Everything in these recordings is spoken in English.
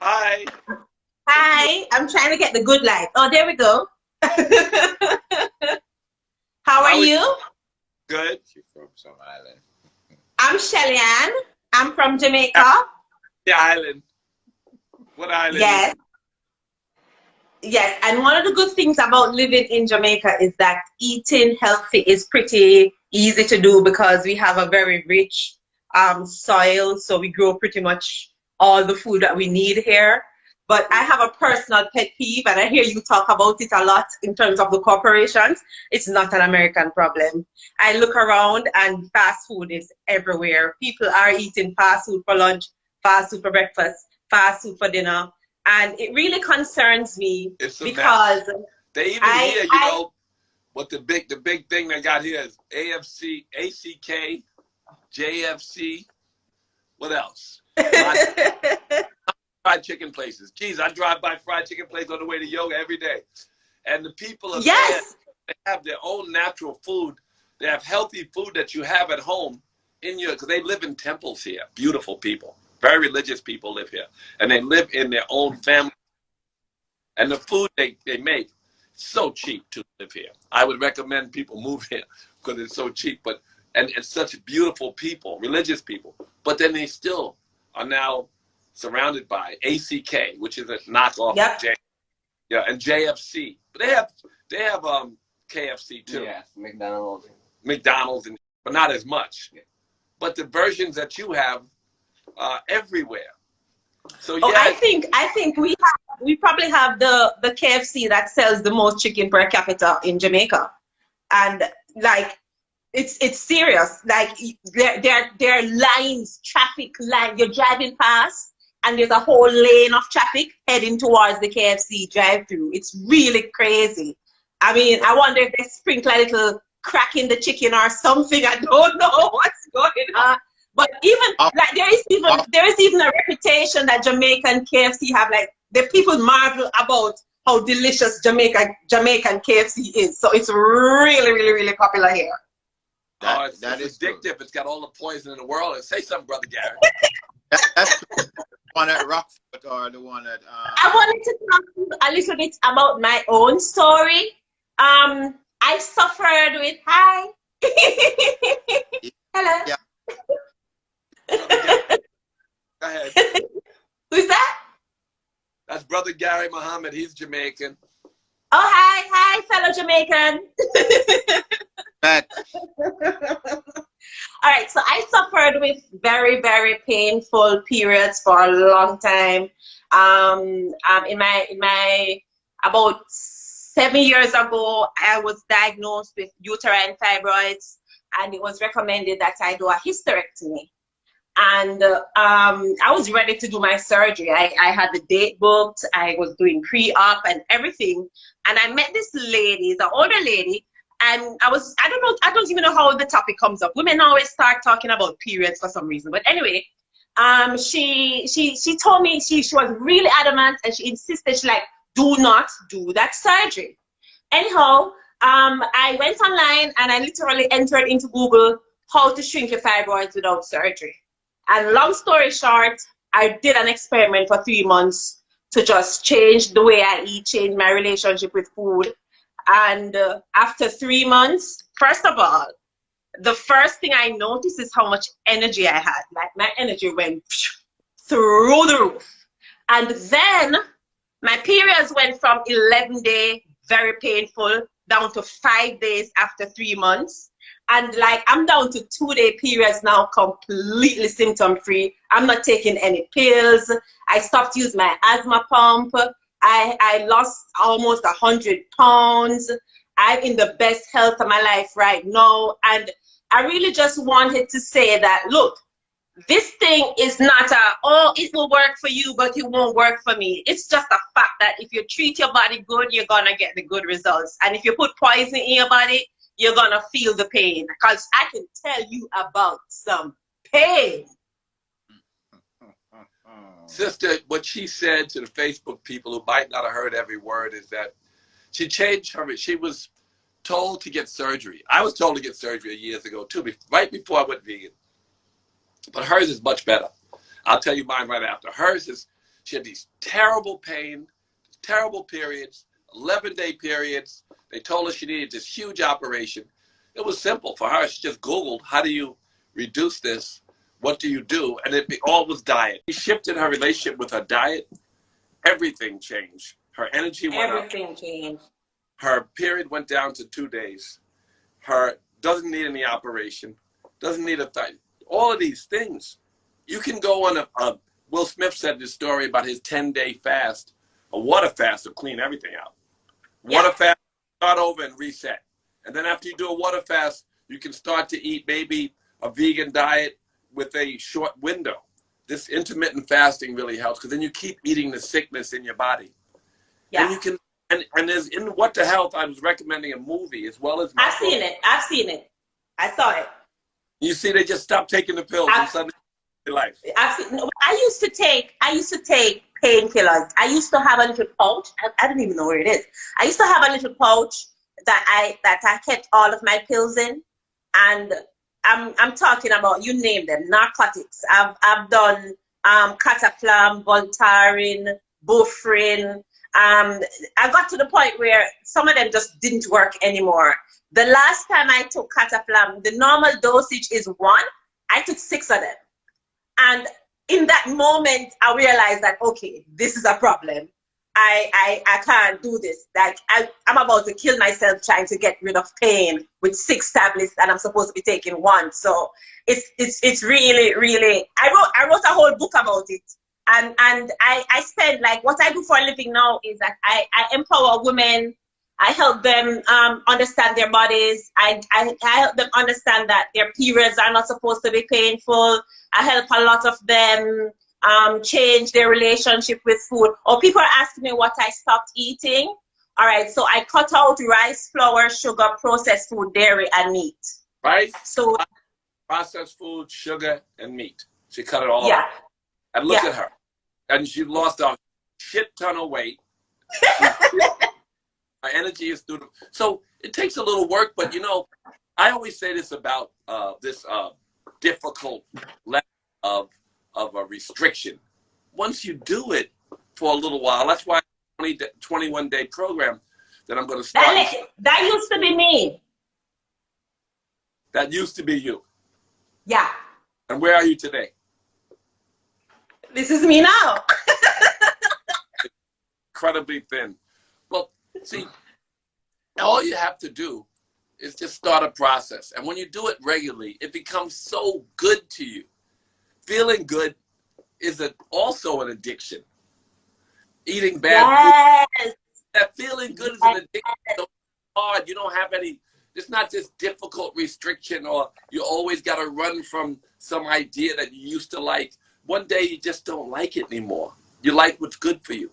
Hi. Hi, I'm trying to get the good light. Oh, there we go. How are How are you? you? Good. She's from some island. I'm Shelly Ann. I'm from At Jamaica. the island. What island is Yes, yes. And one of the good things about living in Jamaica is that eating healthy is pretty easy to do because we have a very rich soil. So we grow pretty much all the food that we need here. But I have a personal pet peeve, and I hear you talk about it a lot in terms of the corporations. It's not an American problem. I look around and fast food is everywhere. People are eating fast food for lunch, fast food for breakfast, fast food for dinner. And it really concerns me it's a mess. because They even I, here, I, what the big thing they got here is AFC, ACK, JFC. What else? My fried chicken places. Geez, I drive by fried chicken places on the way to yoga every day. And the people are there. yes, They have their own natural food. They have healthy food that you have at home because they live in temples here. Beautiful people. Very religious people live here. And they live in their own family. And the food they make, so cheap to live here. I would recommend people move here because it's so cheap. And it's such beautiful people, religious people. But then they still are now surrounded by ACK, which is a knockoff of yep. and JFC. But they have KFC too. Yes, McDonald's. McDonald's, but not as much. Yeah. But the versions that you have are everywhere. So Oh, yeah, I think we probably have the KFC that sells the most chicken per capita in Jamaica, and like it's serious. Like there are lines, traffic line. You're driving past, and there's a whole lane of traffic heading towards the KFC drive-through. It's really crazy. I mean, I wonder if they sprinkle a little crack in the chicken or something. I don't know what's going on. But even like there is even a reputation that Jamaican KFC have. Like the people marvel about how delicious Jamaican KFC is. So it's really, really, really popular here. it's That is addictive. true. It's got all the poison in the world. And say something, Brother Gary. That's true. The one at Rockford or the one at I wanted to talk to you a little bit about my own story. I suffered with hi. Hello. yeah. Go ahead. Who's that? That's Brother Gary Muhammad. He's Jamaican. Oh, hi, fellow Jamaican. That All right, so I suffered with very, very painful periods for a long time. In my about 7 years ago, I was diagnosed with uterine fibroids, and it was recommended that I do a hysterectomy. And I was ready to do my surgery. I had the date booked. I was doing pre-op and everything. And I met this lady, the older lady, and I don't even know how the topic comes up. Women always start talking about periods for some reason. But anyway, she told me she was really adamant, and she insisted, she like, do not do that surgery. Anyhow, I went online and I literally entered into Google how to shrink your fibroids without surgery. And long story short, I did an experiment for 3 months to just change the way I eat, change my relationship with food. And after 3 months, first of all, the first thing I noticed is how much energy I had. Like my energy went through the roof. And then my periods went from 11-day, very painful, down to 5 days after 3 months. And like I'm down to 2-day periods now, completely symptom free. I'm not taking any pills. I stopped using my asthma pump. I lost almost 100 pounds. I'm in the best health of my life right now. And I really just wanted to say that, look, this thing is not it will work for you, but it won't work for me. It's just a fact that if you treat your body good, you're going to get the good results. And if you put poison in your body, you're going to feel the pain. Because I can tell you about some pain. Sister, what she said to the Facebook people who might not have heard every word is that she changed she was told to get surgery. I was told to get surgery years ago too, right before I went vegan. But hers is much better. I'll tell you mine right after. Hers is, She had these terrible pain, terrible periods, 11-day periods. They told her she needed this huge operation. It was simple for her. She just Googled, how do you reduce this? What do you do? And it all was diet. She shifted her relationship with her diet. Everything changed. Her energy went up. Everything changed. Her period went down to 2 days. Her doesn't need any operation. Doesn't need a thing. All of these things. You can go on a Will Smith said this story about his 10-day fast, a water fast to clean everything out. Water fast, start over and reset. And then after you do a water fast, you can start to eat maybe a vegan diet with a short window. This intermittent fasting really helps because then you keep eating the sickness in your body. Yeah. And you can, and there's in What the Health, I was recommending a movie as well as I've seen it. I saw it. You see, they just stopped taking the pills and suddenly life. I used to take painkillers. I used to have a little pouch. I don't even know where it is. I used to have a little pouch that I kept all of my pills in, and I'm talking about, you name them, narcotics. I've done cataplam, Voltaren, Bufrin. I got to the point where some of them just didn't work anymore. The last time I took cataplam, the normal dosage is 1. I took 6 of them. And in that moment, I realized that, okay, this is a problem. I can't do this. Like, I'm about to kill myself trying to get rid of pain with 6 tablets, and I'm supposed to be taking 1. So it's really, really, I wrote a whole book about it. And I spend, like, what I do for a living now is that I empower women. I help them understand their bodies. I help them understand that their periods are not supposed to be painful. I help a lot of them change their relationship with food. Or people are asking me what I stopped eating. All right, so I cut out rice, flour, sugar, processed food, dairy, and meat. Right? So processed food, sugar, and meat. She cut it all out. And look at her. And she lost a shit ton of weight. Her energy is through the, so it takes a little work, but you know, I always say this about this difficult level of a restriction. Once you do it for a little while, that's why 21-day program that I'm going to start. That used to be me. That used to be you. Yeah. And where are you today? This is me now. Incredibly thin. Well, see, all you have to do is just start a process. And when you do it regularly, it becomes so good to you. Feeling good is also an addiction. Eating bad food, that feeling good is an addiction. So hard. You don't have any, it's not just difficult restriction or you always got to run from some idea that you used to like. One day you just don't like it anymore. You like what's good for you.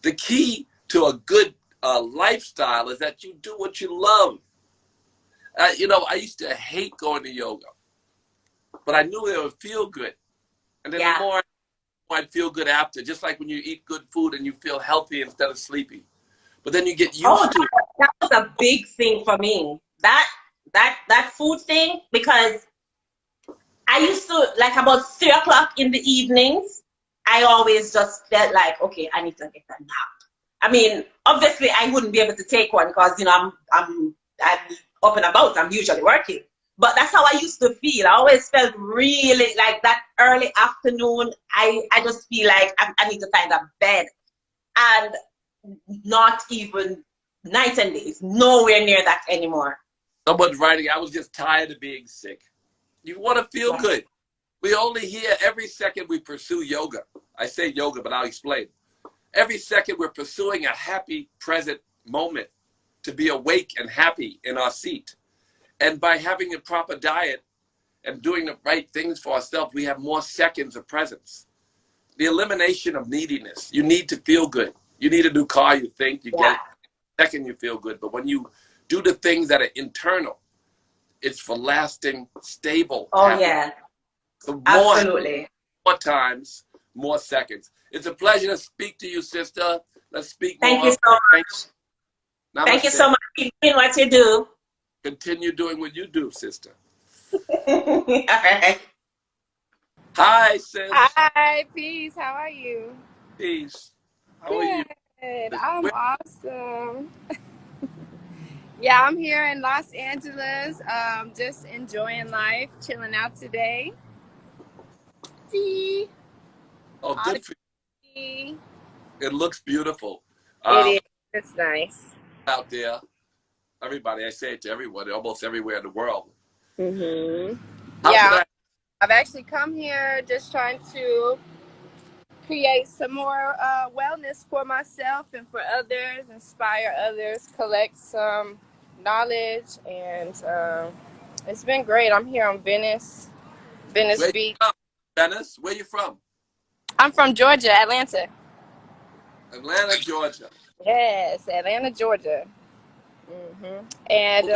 The key to a good lifestyle is that you do what you love. You know, I used to hate going to yoga, but I knew it would feel good. And then the more I'd feel good after, just like when you eat good food and you feel healthy instead of sleepy. But then you get used to it. That was a big thing for me. That food thing, because I used to, like, about 3 o'clock in the evenings, I always just felt like, okay, I need to get a nap. I mean, obviously, I wouldn't be able to take one because, you know, I'm up and about. I'm usually working. But that's how I used to feel. I always felt really like that early afternoon. I just feel like I need to find a bed. And not even night and days. Nowhere near that anymore. Someone's writing, I was just tired of being sick. You want to feel good. We only hear every second we pursue yoga. I say yoga, but I'll explain. Every second we're pursuing a happy present moment to be awake and happy in our seat. And by having a proper diet and doing the right things for ourselves, we have more seconds of presence. The elimination of neediness. You need to feel good. You need a new car, you think, you get it. Second, you feel good. But when you do the things that are internal, it's for lasting, stable. Oh, happiness. yeah. So absolutely. More times, more seconds. It's a pleasure to speak to you, sister. Let's speak more. Thank you so much. Thank you so much. Keep doing what you do. Continue doing what you do, sister. All right. Hi, sis. Hi, peace. How are you? Peace. How are you? Good. I'm awesome. Yeah, I'm here in Los Angeles, just enjoying life, chilling out today. Tea. Oh, All the good for tea. you. It looks beautiful. It is. It's nice. Out there, everybody, I say it to everyone, almost everywhere in the world. How can Yeah, I? I've actually come here just trying to create some more wellness for myself and for others, inspire others, collect some knowledge, and it's been great. I'm here on Venice Where you Beach. from? Venice? Where you from? I'm from Georgia, Atlanta. Atlanta, Georgia. Yes, Atlanta, Georgia. And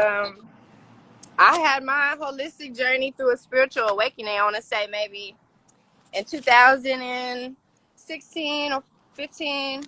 I had my holistic journey through a spiritual awakening. I want to say maybe in 2016 or 15.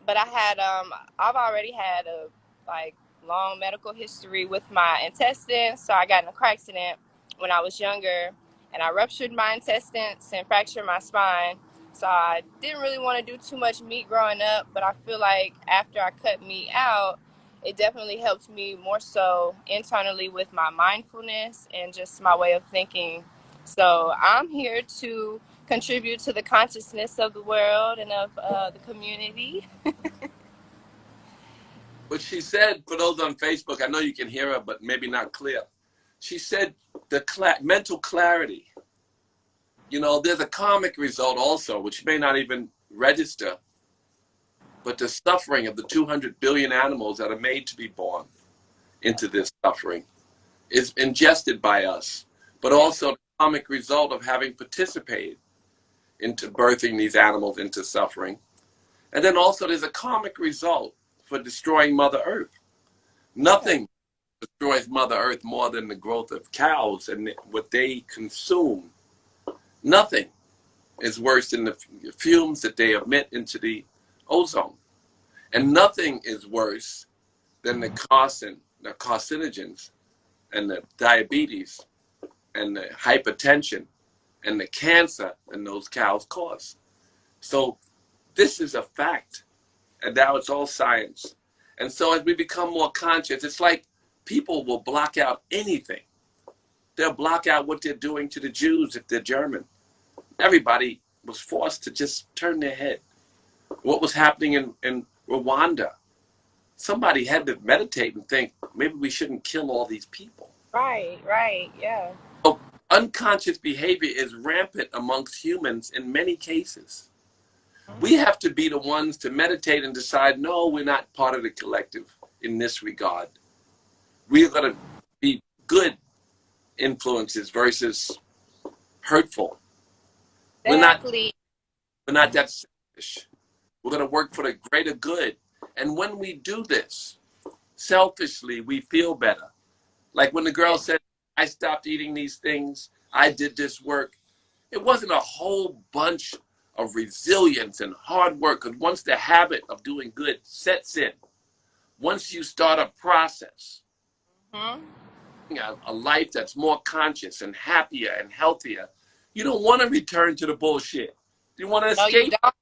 But I've already had a like long medical history with my intestines. So I got in a car accident when I was younger, and I ruptured my intestines and fractured my spine. So I didn't really want to do too much meat growing up, but I feel like after I cut meat out, it definitely helped me more so internally with my mindfulness and just my way of thinking. So I'm here to contribute to the consciousness of the world and of the community. But she said, for those on Facebook, I know you can hear her, but maybe not clear. She said the mental clarity. You know, there's a karmic result also, which may not even register, but the suffering of the 200 billion animals that are made to be born into this suffering is ingested by us, but also the karmic result of having participated into birthing these animals into suffering. And then also there's a karmic result for destroying Mother Earth. Nothing destroys Mother Earth more than the growth of cows and what they consume. Nothing is worse than the fumes that they emit into the ozone. And nothing is worse than the carcinogens and the diabetes and the hypertension and the cancer and those cows cause. So this is a fact. And now it's all science. And so as we become more conscious, it's like people will block out anything. They'll block out what they're doing to the Jews if they're German. Everybody was forced to just turn their head. What was happening in Rwanda? Somebody had to meditate and think, maybe we shouldn't kill all these people. Right, yeah. So unconscious behavior is rampant amongst humans in many cases. We have to be the ones to meditate and decide, no, we're not part of the collective in this regard. We are going to be good influences versus hurtful. Exactly. We're not that selfish. We're going to work for the greater good. And when we do this, selfishly, we feel better. Like when the girl said, I stopped eating these things, I did this work. It wasn't a whole bunch of resilience and hard work, because once the habit of doing good sets in, once you start a process, a life that's more conscious and happier and healthier, you don't want to return to the bullshit. You want to escape. No, you don't.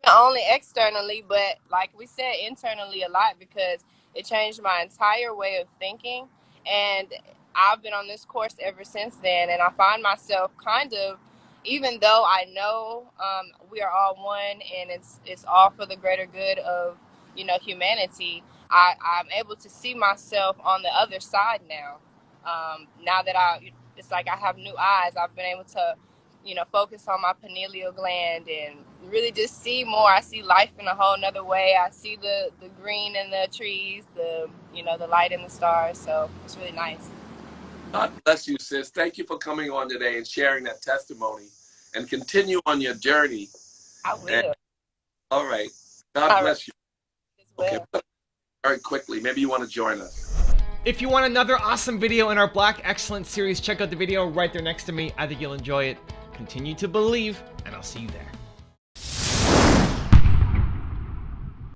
Not only externally, but like we said, internally a lot, because it changed my entire way of thinking. And I've been on this course ever since then, and I find myself kind of, even though I know we are all one and it's all for the greater good of, humanity, I'm able to see myself on the other side now. Now that it's like I have new eyes. I've been able to, focus on my pineal gland and really just see more. I see life in a whole nother way. I see the green in the trees, the light in the stars. So it's really nice. God bless you, sis. Thank you for coming on today and sharing that testimony, and continue on your journey. I will. And, all right. God bless you. Okay. Very quickly, maybe you want to join us. If you want another awesome video in our Black Excellence series, check out the video right there next to me. I think you'll enjoy it. Continue to believe, and I'll see you there.